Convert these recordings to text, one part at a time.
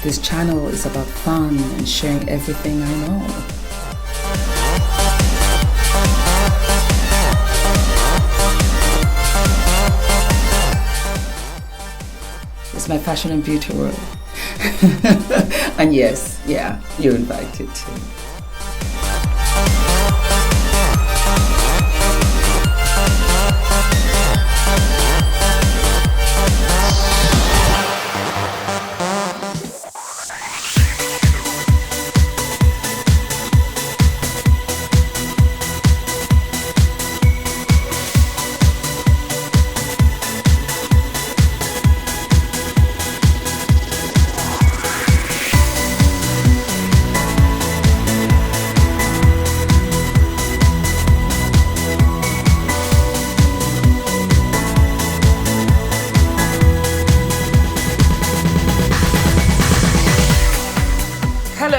This channel is about fun and sharing everything I know. It's my fashion and beauty world. And yes, yeah, you're invited too.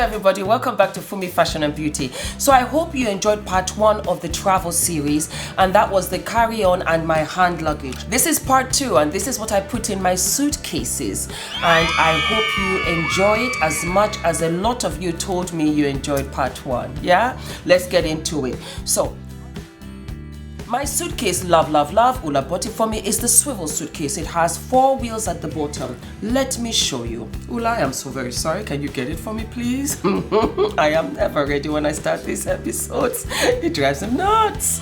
Everybody, welcome back to Fumi Fashion and Beauty. So I hope you enjoyed part 1 of the travel series, and that was the carry-on and my hand luggage. This is part 2, and this is what I put in my suitcases, and I hope you enjoy it as much as a lot of you told me you enjoyed part 1. Yeah, let's get into it. So my suitcase, love, Ula bought it for me, is the swivel suitcase. It has 4 wheels at the bottom. Let me show you. Ula, I am so very sorry. Can you get it for me, please? I am never ready when I start these episodes. It drives me nuts.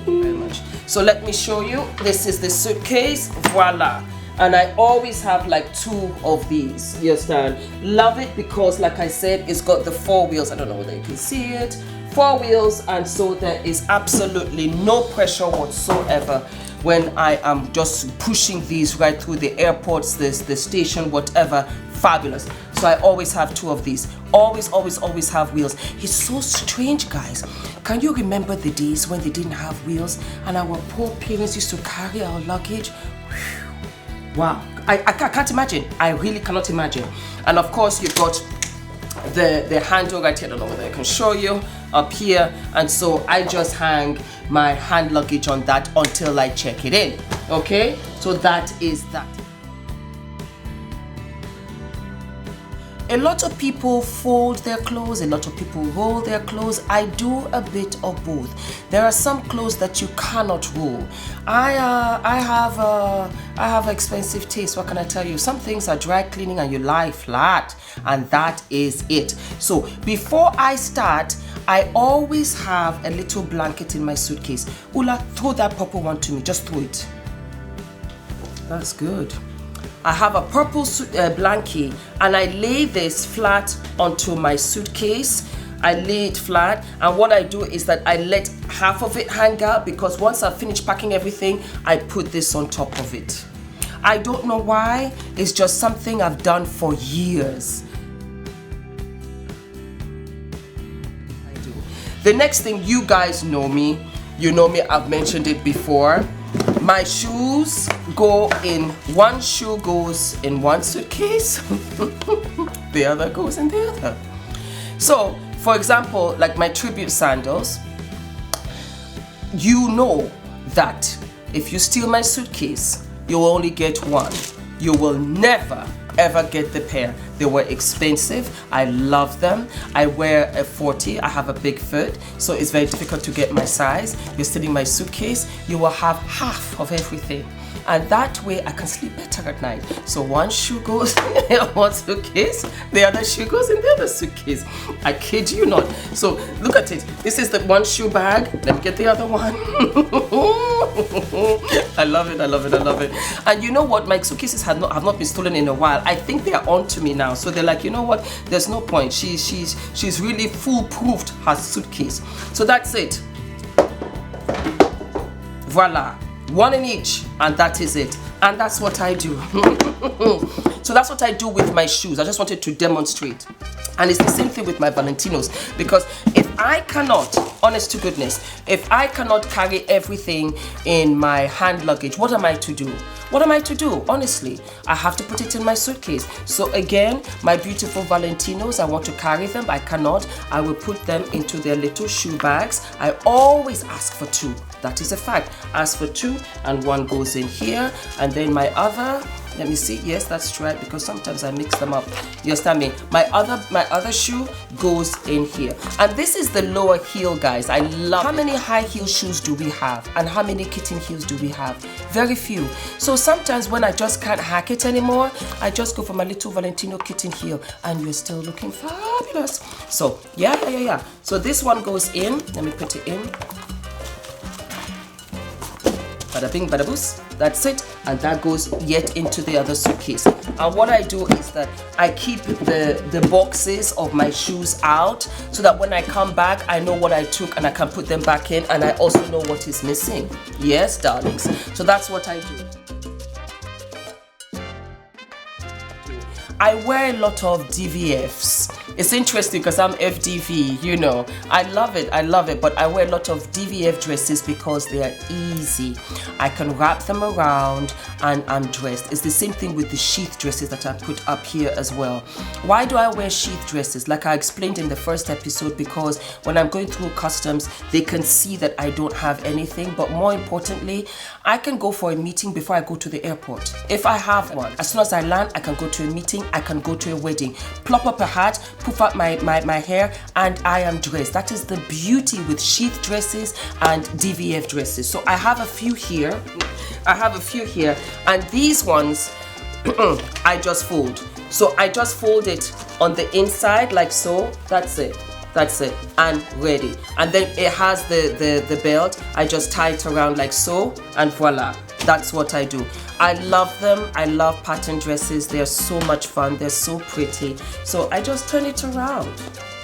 Very much. So let me show you. This is the suitcase. Voila. And I always have like 2 of these. You understand? Love it because, like I said, it's got the 4 wheels. I don't know whether you can see it. 4 wheels, and so there is absolutely no pressure whatsoever when I am just pushing these right through the airports, the station, whatever. Fabulous. So I always have 2 of these. Always have wheels. It's so strange, guys. Can you remember the days when they didn't have wheels and our poor parents used to carry our luggage? Whew. Wow. I can't imagine. I really cannot imagine. And of course you've got the handle right here. I don't know whether I can show you up here, and so I just hang my hand luggage on that until I check it in. Okay, so that is that. A lot of people fold their clothes, a lot of people roll their clothes. I do a bit of both. There are some clothes that you cannot roll. I have expensive taste. What can I tell you? Some things are dry cleaning and you lie flat, and that is it. So before I start, I always have a little blanket in my suitcase. Ula, throw that purple one to me. Just throw it. That's good. I have a purple blanket, and I lay this flat onto my suitcase. I lay it flat, and what I do is that I let half of it hang out, because once I finish packing everything, I put this on top of it. I don't know why. It's just something I've done for years. The next thing, you guys know me. You know me, I've mentioned it before. My shoes go in, one shoe goes in one suitcase, the other goes in the other. So, for example, like my tribute sandals, you know that if you steal my suitcase, you will only get one. You will never ever get the pair. They were expensive. I love them. I wear a 40. I have a big foot, so it's very difficult to get my size. You're stealing my suitcase, you will have half of everything. And that way I can sleep better at night. So one shoe goes in one suitcase, the other shoe goes in the other suitcase. I kid you not. So look at it. This is the one shoe bag. Let me get the other one. I love it. And you know what? My suitcases have not been stolen in a while. I think they are on to me now. So they're like, you know what? There's no point. She's really foolproofed her suitcase. So that's it. Voila. One in each, and that is it. And that's what I do. So that's what I do with my shoes. I just wanted to demonstrate. And it's the same thing with my Valentinos, because if I cannot, honest to goodness, if I cannot carry everything in my hand luggage, what am I to do? What am I to do? Honestly, I have to put it in my suitcase. So again, my beautiful Valentinos, I want to carry them. I cannot. I will put them into their little shoe bags. I always ask for 2. That is a fact. Ask for 2, and one goes in here, and then my other Let me see. Yes, that's right, because sometimes I mix them up. You understand me? My other shoe goes in here. And this is the lower heel, guys. I love How many high heel shoes do we have? And how many kitten heels do we have? Very few. So sometimes when I just can't hack it anymore, I just go for my little Valentino kitten heel, and you're still looking fabulous. So yeah. So this one goes in. Let me put it in. Bada bing, bada boos. That's it. And that goes yet into the other suitcase. And what I do is that I keep the boxes of my shoes out, so that when I come back, I know what I took and I can put them back in, and I also know what is missing. Yes, darlings. So that's what I do. I wear a lot of DVFs. It's interesting because I'm F.D.V, you know. I love it, but I wear a lot of DVF dresses because they are easy. I can wrap them around and I'm dressed. It's the same thing with the sheath dresses that I put up here as well. Why do I wear sheath dresses? Like I explained in the first episode, because when I'm going through customs, they can see that I don't have anything, but more importantly, I can go for a meeting before I go to the airport. If I have one, as soon as I land, I can go to a meeting, I can go to a wedding, plop up a hat, poof up my hair, and I am dressed. That is the beauty with sheath dresses and DVF dresses. So I have a few here. And these ones, I just fold. So I just fold it on the inside like so. That's it, and ready. And then it has the belt. I just tie it around like so, and voila. That's what I do. I love them. I love pattern dresses. They're so much fun. They're so pretty. So I just turn it around.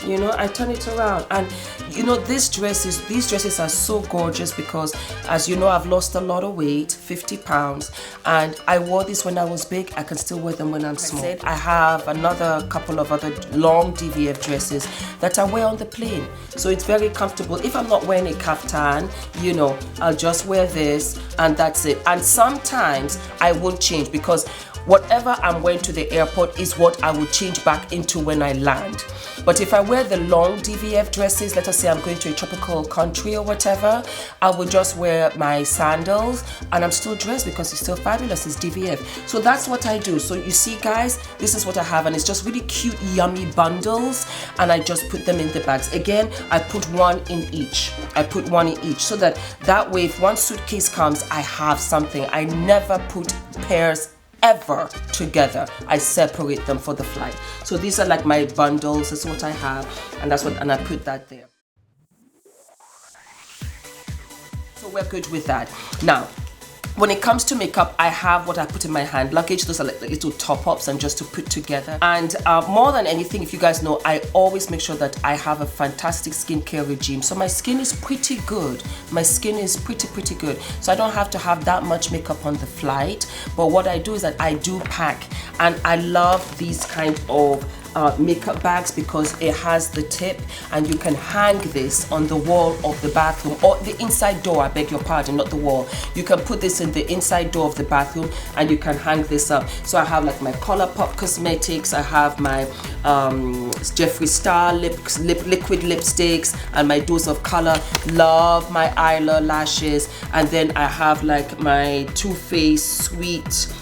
You know, I turn it around. And you know, these dresses are so gorgeous because, as you know, I've lost a lot of weight, 50 pounds, and I wore this when I was big. I can still wear them when I'm small. I have another couple of other long DVF dresses that I wear on the plane. So it's very comfortable. If I'm not wearing a kaftan, you know, I'll just wear this and that's it. And sometimes I won't change, because whatever I'm wearing to the airport is what I will change back into when I land. But if I wear the long DVF dresses, let us say I'm going to a tropical country or whatever, I will just wear my sandals and I'm still dressed because it's still fabulous. It's DVF. So that's what I do. So you see, guys, this is what I have, and it's just really cute, yummy bundles, and I just put them in the bags. Again, I put one in each. So that way, if one suitcase comes, I have something. I never put pairs ever together. I separate them for the flight. So these are like my bundles. That's what I have, and I put that there. So we're good with that. Now, when it comes to makeup, I have what I put in my hand luggage. Those are like little top-ups and just to put together. And more than anything, if you guys know, I always make sure that I have a fantastic skincare regime. So my skin is pretty good. My skin is pretty good. So I don't have to have that much makeup on the flight. But what I do is that I do pack. And I love these kind of makeup bags because it has the tip, and you can hang this on the wall of the bathroom, or the inside door, I beg your pardon, not the wall. You can put this in the inside door of the bathroom and you can hang this up. So I have like my Colourpop cosmetics, I have my Jeffree Star liquid lipsticks and my Dose of Color. Love my eyelashes. And then I have like my Too Faced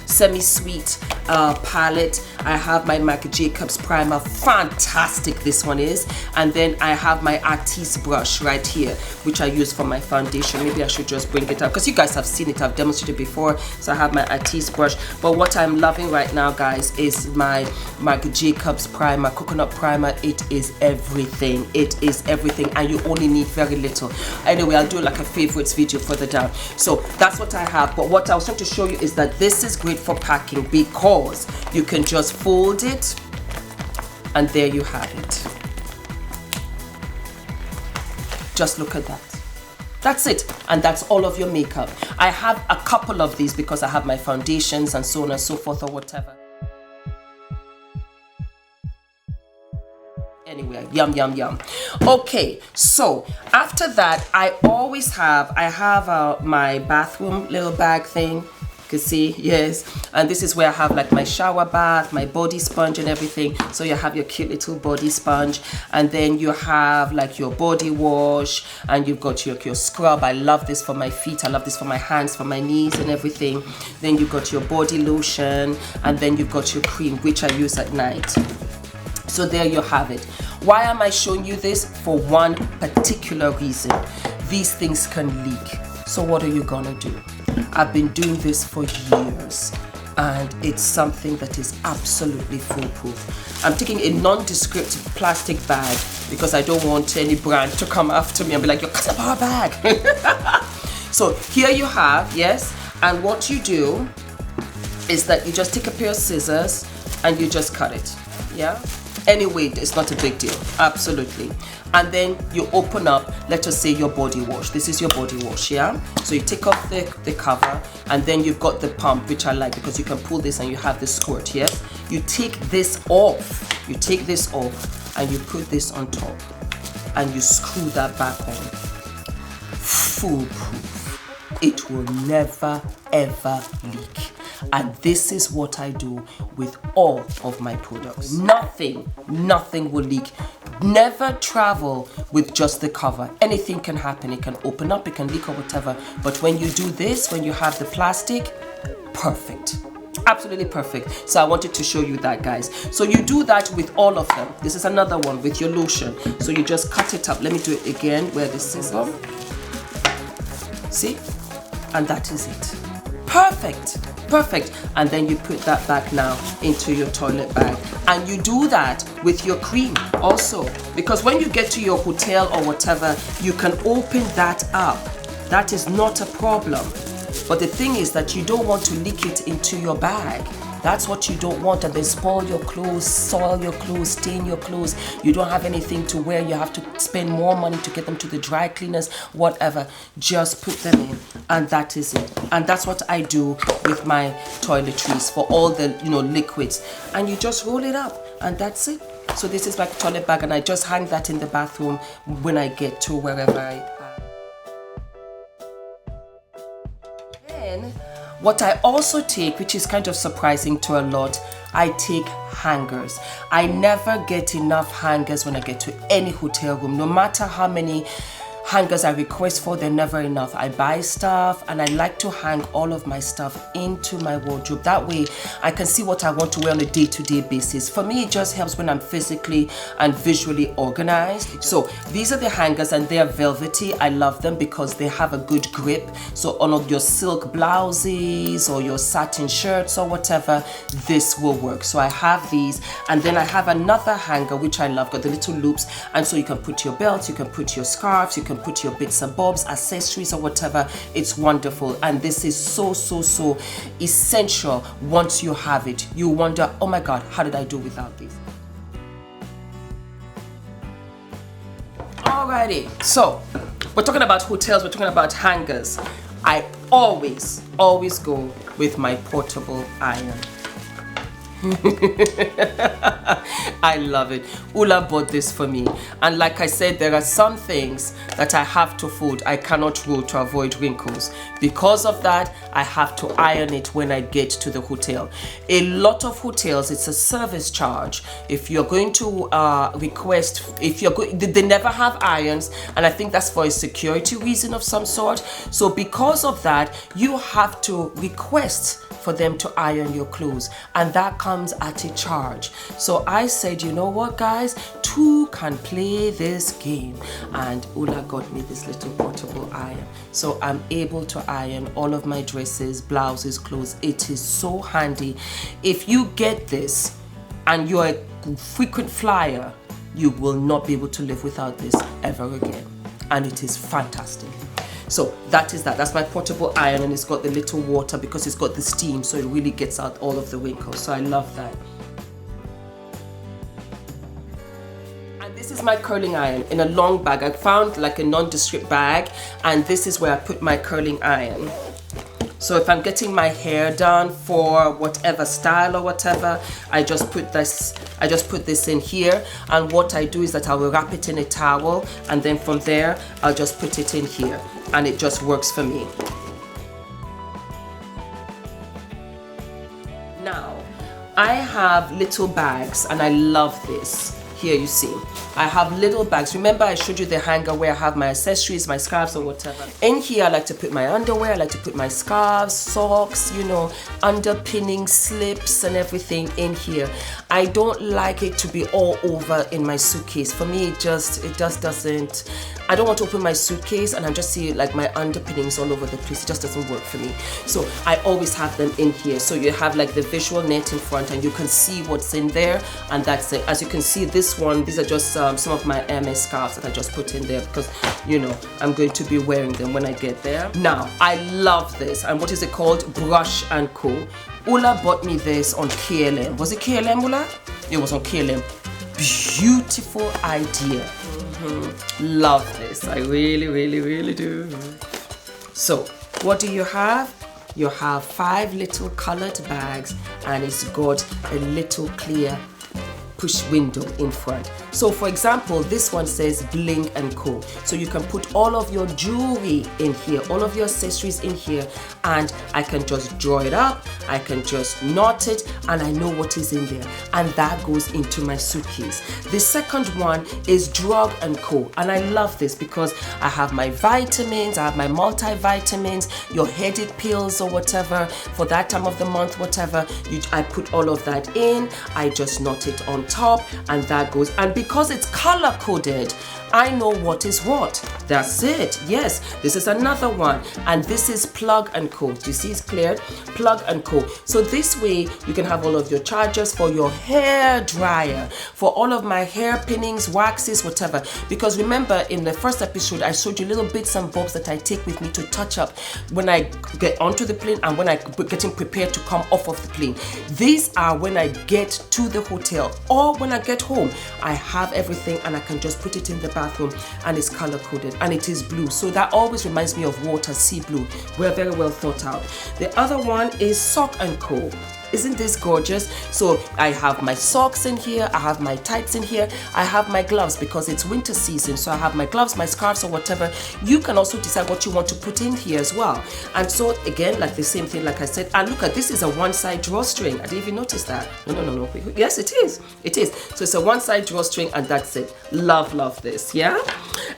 semi-sweet palette. I have my MAC Jacobs primer, fantastic this one is. And then I have my Artiste brush right here, which I use for my foundation. Maybe I should just bring it up because you guys have seen it, I've demonstrated before. So I have my Artiste brush, but what I'm loving right now, guys, is my MAC Jacobs primer, coconut primer. It is everything, and you only need very little. Anyway, I'll do like a favorites video further down. So that's what I have. But what I was trying to show you is that this is great for packing because you can just fold it and there you have it. Just look at that. That's it, and that's all of your makeup. I have a couple of these because I have my foundations and so on and so forth or whatever. Anyway, yum. Okay, so after that, I have my bathroom little bag thing. can see, yes. And this is where I have like my shower bath, my body sponge and everything. So you have your cute little body sponge, and then you have like your body wash, and you've got your scrub. I love this for my feet, I love this for my hands, for my knees and everything. Then you've got your body lotion, and then you've got your cream, which I use at night. So there you have it. Why am I showing you this? For one particular reason. These things can leak. So what are you gonna do? I've been doing this for years, and it's something that is absolutely foolproof. I'm taking a nondescript plastic bag because I don't want any brand to come after me and be like, you're cutting up our bag. So here you have, yes, and what you do is that you just take a pair of scissors and you just cut it, yeah? Anyway, it's not a big deal, absolutely. And then you open up, let us say, your body wash. This is your body wash, yeah? So you take off the cover, and then you've got the pump, which I like because you can pull this and you have the squirt, yes? You take this off, and you put this on top, and you screw that back on. Foolproof. It will never, ever leak. And this is what I do with all of my products. Nothing will leak. Never travel with just the cover. Anything can happen. It can open up, it can leak or whatever. But when you do this, when you have the plastic, perfect. Absolutely perfect. So I wanted to show you that, guys. So you do that with all of them. This is another one with your lotion. So you just cut it up. Let me do it again where this is on. See? And that is it. Perfect. And then you put that back now into your toilet bag, and you do that with your cream also, because when you get to your hotel or whatever, you can open that up. That is not a problem. But the thing is that you don't want to leak it into your bag. That's what you don't want, and then spoil your clothes, soil your clothes, stain your clothes. You don't have anything to wear. You have to spend more money to get them to the dry cleaners, whatever. Just put them in, and that is it. And that's what I do with my toiletries for all the liquids. And you just roll it up, and that's it. So this is my toilet bag, and I just hang that in the bathroom when I get to wherever I am. Then what I also take, which is kind of surprising to a lot, I take hangers. I never get enough hangers when I get to any hotel room. No matter how many hangers I request for, they're never enough. I buy stuff, and I like to hang all of my stuff into my wardrobe. That way I can see what I want to wear on a day-to-day basis. For me, it just helps when I'm physically and visually organized. So these are the hangers, and they're velvety. I love them because they have a good grip. So on your silk blouses or your satin shirts or whatever, this will work. So I have these, and then I have another hanger which I love, got the little loops, and so you can put your belts, you can put your scarves, you can put your bits and bobs, accessories or whatever. It's wonderful, and this is so essential. Once you have it, you wonder, oh my god, how did I do without this? Alrighty, so we're talking about hotels, we're talking about hangers. I always go with my portable iron. I love it. Ula bought this for me, and like I said, there are some things that I have to fold. I cannot roll to avoid wrinkles. Because of that, I have to iron it when I get to the hotel. A lot of hotels, it's a service charge. If you're going to request, they never have irons, and I think that's for a security reason of some sort. So because of that, you have to request for them to iron your clothes, and that comes at a charge. So I said, you know what, guys, two can play this game, and Ula got me this little portable iron, so I'm able to iron all of my dresses, blouses, clothes. It is so handy. If you get this and you're a frequent flyer, you will not be able to live without this ever again, and it is fantastic. So that's my portable iron, and it's got the little water because it's got the steam, so it really gets out all of the wrinkles. So I love that. And this is my curling iron in a long bag. I found like a nondescript bag, and this is where I put my curling iron. So if I'm getting my hair done for whatever style or whatever, I just put this in here, and what I do is that I will wrap it in a towel, and then from there I'll just put it in here, and it just works for me. I have little bags and I love this. Here you see, I have little bags. Remember I showed you the hanger where I have my accessories, my scarves or whatever. In here I like to put my underwear, I like to put my scarves, socks, you know, underpinning, slips and everything in here. I don't like it to be all over in my suitcase. For me, it just doesn't, I don't want to open my suitcase and I just see like my underpinnings all over the place. It just doesn't work for me. So I always have them in here. So you have like the visual net in front and you can see what's in there, and that's it. As you can see, this one, these are just some of my MS scarves that I just put in there because, you know, I'm going to be wearing them when I get there. Now, I love this. And what is it called? Brush and Co. Ula bought me this on KLM. Was it KLM, Ula? It was on KLM. Beautiful idea. Love this. I really, really, really do. So, what do you have? You have 5 little colored bags and it's got a little clear push window in front. So for example, this one says Bling and Co. So you can put all of your jewelry in here, all of your accessories in here, and I can just draw it up, I can just knot it, and I know what is in there. And that goes into my suitcase. The second one is Drug and Co. And I love this because I have my vitamins, I have my multivitamins, your headache pills or whatever, for that time of the month, whatever, I put all of that in, I just knot it on top, and that goes. And because it's color coded, I know what is what. That's it. Yes, this is another one, and this is Plug and Co. Do you see it's cleared? Plug and Co. So this way you can have all of your chargers for your hair dryer, for all of my hair pinnings, waxes, whatever. Because remember in the first episode I showed you little bits and bobs that I take with me to touch up when I get onto the plane and when I getting prepared to come off of the plane. These are when I get to the hotel or when I get home. I have everything and I can just put it in the bathroom, and it's color coded and it is blue. So that always reminds me of water, sea blue. We're very well thought out. The other one is Sock and Co. Isn't this gorgeous? So I have my socks in here, I have my tights in here, I have my gloves because it's winter season. So I have my gloves, my scarves or whatever. You can also decide what you want to put in here as well. And so again, like the same thing, like I said, and look at this, is a one-side drawstring. I didn't even notice that. No. Yes, it is. It is. So it's a one-side drawstring and that's it. Love this, yeah?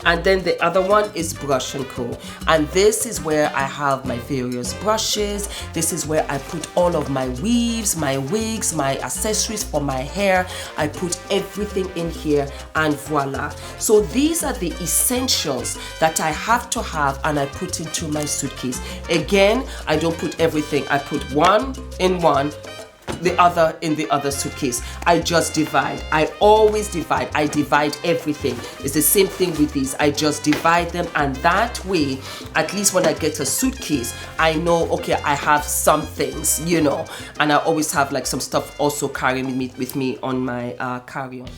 And then the other one is Brush and Co. And this is where I have my various brushes. This is where I put all of my weaves, my wigs, my accessories for my hair. I put everything in here and voila. So these are the essentials that I have to have and I put into my suitcase. Again, I don't put everything. I put one in one, the other in the other suitcase. I just divide. I always divide. I divide everything. It's the same thing with these. I just divide them, and that way, at least when I get a suitcase, I know, okay, I have some things, you know, and I always have like some stuff also carrying with me on my carry-on.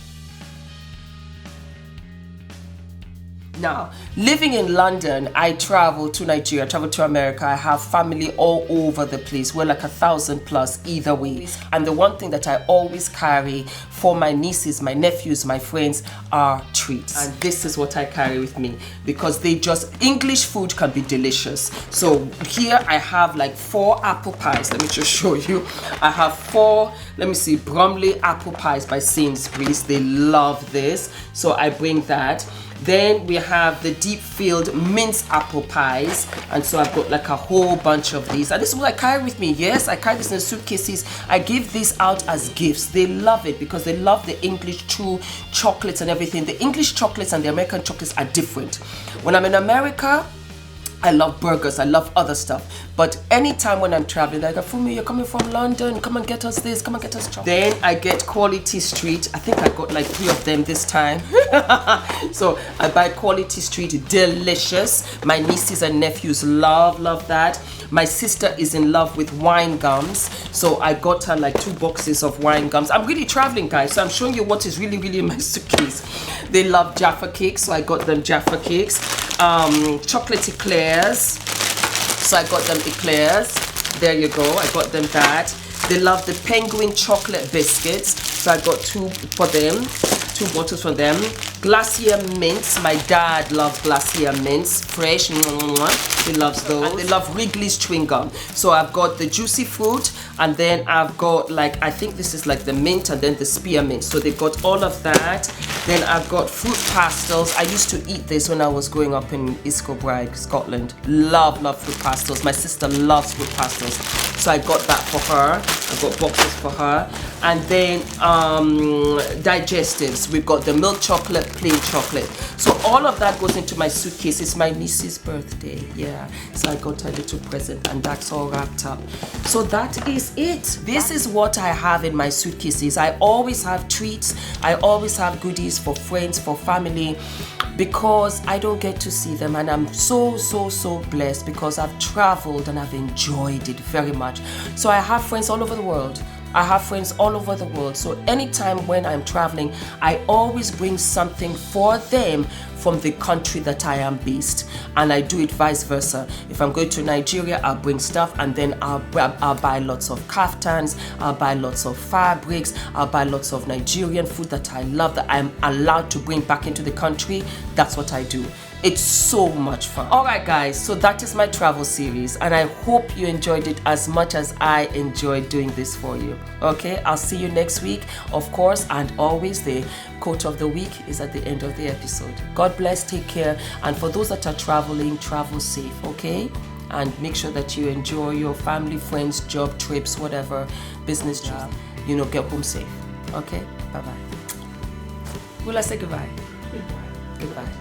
Now, living in London, I travel to Nigeria, I travel to America. I have family all over the place. We're like 1,000 plus either way. And the one thing that I always carry for my nieces, my nephews, my friends are treats. And this is what I carry with me because English food can be delicious. So here I have like 4 apple pies. Let me just show you. I have 4, let me see, Bromley apple pies by Sainsbury's. They love this. So I bring that. Then we have the deep filled minced apple pies, and so I've got like a whole bunch of these, and this is what I carry with me. Yes, I carry this in suitcases. I give these out as gifts. They love it because they love the English true chocolates and everything. The English chocolates and the American chocolates are different. When I'm in America, I love burgers, I love other stuff. But anytime when I'm traveling, like, Fumi, you're coming from London, come and get us this, come and get us chocolate. Then I get Quality Street. I think I got like 3 of them this time. So I buy Quality Street, delicious. My nieces and nephews love that. My sister is in love with wine gums. So I got her like 2 boxes of wine gums. I'm really traveling, guys, so I'm showing you what is really in my suitcase. They love Jaffa cakes, so I got them Jaffa cakes. Chocolate eclairs, so I got them eclairs. There you go, I got them that. They love the penguin chocolate biscuits, so I got 2 for them, 2 bottles for them. Glacier mints, my dad loved Glacier mints, fresh. She loves those. And they love Wrigley's chewing gum. So I've got the juicy fruit, and then I've got like, I think this is like the mint and then the spearmint. So they've got all of that. Then I've got fruit pastels. I used to eat this when I was growing up in East Kilbride, Scotland. Love fruit pastels. My sister loves fruit pastels. So I got that for her. I got boxes for her. And then digestives. We've got the milk chocolate, plain chocolate. So all of that goes into my suitcase. It's my niece's birthday. Yeah. So I got a little present and that's all wrapped up. So that is it. This is what I have in my suitcases. I always have treats. I always have goodies for friends, for family, because I don't get to see them, and I'm so blessed because I've traveled and I've enjoyed it very much. So I have friends all over the world. So anytime when I'm traveling, I always bring something for them from the country that I am based, and I do it vice versa. If I'm going to Nigeria, I'll bring stuff, and then I'll buy lots of kaftans, I'll buy lots of fabrics, I'll buy lots of Nigerian food that I love, that I'm allowed to bring back into the country. That's what I do. It's so much fun. All right, guys, so that is my travel series, and I hope you enjoyed it as much as I enjoyed doing this for you. Okay, I'll see you next week, of course, and always the quote of the week is at the end of the episode. God bless, take care, and for those that are traveling, travel safe, okay? And make sure that you enjoy your family, friends, job, trips, whatever, business job, get home safe. Okay, bye-bye. Will I say goodbye? Goodbye. Goodbye.